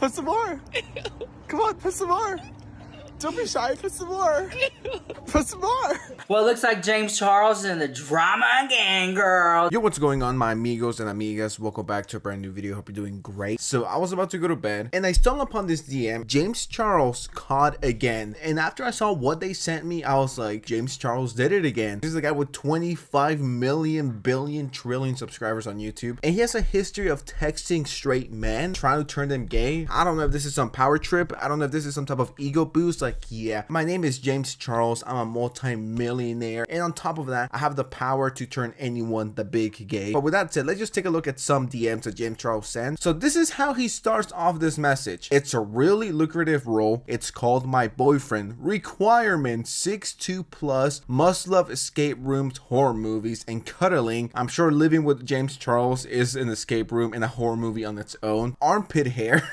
Put some more. Come on, put some more. Don't be shy, put some more. Put some more. Well, it looks like James Charles is in the drama again, girl. Yo, what's going on, my amigos and amigas? Welcome back to a brand new video. Hope you're doing great. So I was about to go to bed and I stumbled upon this DM. James Charles caught again. And after I saw what they sent me, I was like, James Charles did it again. This is a guy with 25 million billion trillion subscribers on YouTube. And he has a history of texting straight men, trying to turn them gay. I don't know if this is some power trip. I don't know if this is some type of ego boost. Like, yeah, my name is James Charles. I'm a multi-millionaire. And on top of that, I have the power to turn anyone the big gay. But with that said, let's just take a look at some DMs that James Charles sent. So this is how he starts off this message. It's a really lucrative role. It's called My Boyfriend. Requirement 6'2 plus. Must love escape rooms, horror movies, and cuddling. I'm sure living with James Charles is an escape room and a horror movie on its own. Armpit hair.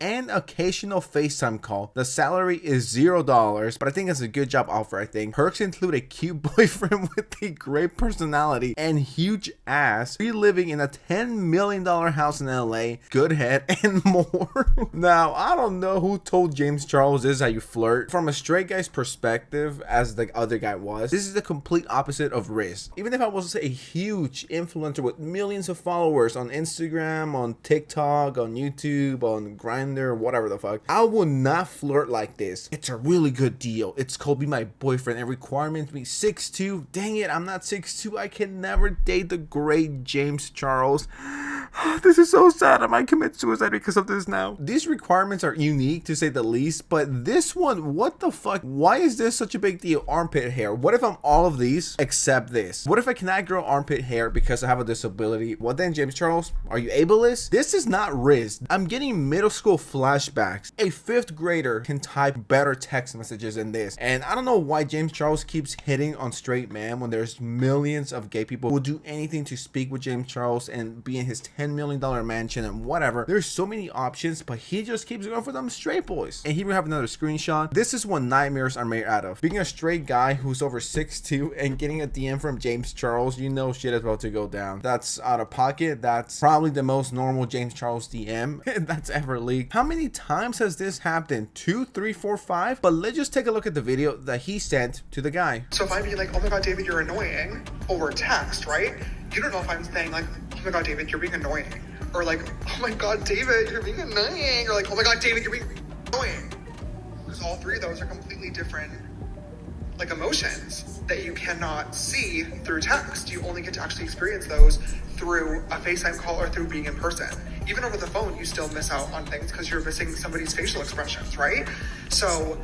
And occasional FaceTime call. The salary is $0, but I think it's a good job offer. I think perks include a cute boyfriend with a great personality and huge ass, free living in a $10 million house in LA, good head, and more. Now, I don't know who told James Charles this is how you flirt. From a straight guy's perspective, as the other guy was, this is the complete opposite of Riz. Even if I was a huge influencer with millions of followers on Instagram, on TikTok, on YouTube, on Grindr, whatever the fuck, I would not flirt like this. It's a really good deal. It's called Be My Boyfriend and requirements me 6'2". Dang it, I'm not 6'2". I can never date the great James Charles. This is so sad. I might commit suicide because of this now. These requirements are unique to say the least, but this one, what the fuck? Why is this such a big deal? Armpit hair. What if I'm all of these except this? What if I cannot grow armpit hair because I have a disability? What then, James Charles? Are you ableist? This is not Riz. I'm getting middle school flashbacks. A 5th grader can type better text messages than this. And I don't know why James Charles keeps hitting on straight men when there's millions of gay people who will do anything to speak with James Charles and be in his $10 million mansion and whatever. There's so many options, but he just keeps going for them straight boys. And here we have another screenshot. This is what nightmares are made out of. Being a straight guy who's over 6'2" and getting a DM from James Charles, you know shit is about to go down. That's out of pocket. That's probably the most normal James Charles DM that's ever leaked. How many times has this happened? 2, 3, 4, 5? But let's just take a look at the video that he sent to the guy. So if I be like, oh my god, David, you're annoying, over text, right? You don't know if I'm saying like, oh my god, David, you're being annoying. Or like, oh my god, David, you're being annoying. Or like, oh my god, David, you're being annoying. Because all three of those are completely different like emotions that you cannot see through text. You only get to actually experience those through a FaceTime call or through being in person. Even over the phone, you still miss out on things because you're missing somebody's facial expressions, right? So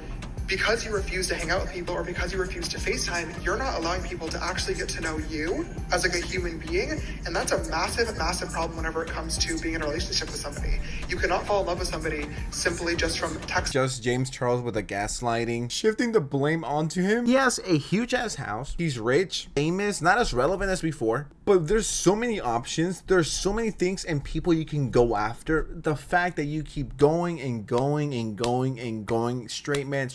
because you refuse to hang out with people or because you refuse to FaceTime, you're not allowing people to actually get to know you as like a human being. And that's a massive, massive problem whenever it comes to being in a relationship with somebody. You cannot fall in love with somebody simply just from text. Just James Charles with the gaslighting, shifting the blame onto him. He has a huge ass house. He's rich, famous, not as relevant as before, but there's so many options. There's so many things and people you can go after. The fact that you keep going and going and going and going, straight man,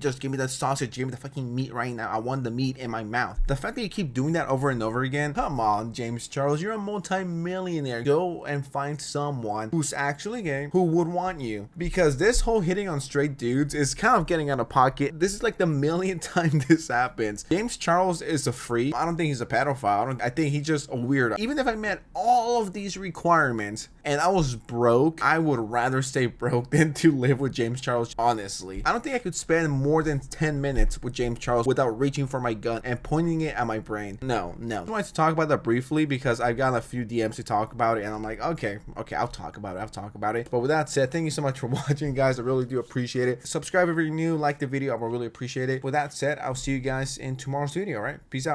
just give me the sausage, give me the fucking meat right now. I want the meat in my mouth. The fact that you keep doing that over and over again, come on, James Charles, you're a multi-millionaire. Go and find someone who's actually gay who would want you, because this whole hitting on straight dudes is kind of getting out of pocket. This is like the millionth time this happens. James Charles is a freak. I don't think he's a pedophile. I think he's just a weirdo. Even if I met all of these requirements and I was broke, I would rather stay broke than to live with James Charles. Honestly, I don't think I could spend more than 10 minutes with James Charles without reaching for my gun and pointing it at my brain. No. I wanted to talk about that briefly because I've got a few DMs to talk about it and I'm like, okay, I'll talk about it. But with that said, thank you so much for watching, guys. I really do appreciate it. Subscribe if you're new, like the video, I will really appreciate it. With that said, I'll see you guys in tomorrow's video. All right, peace out.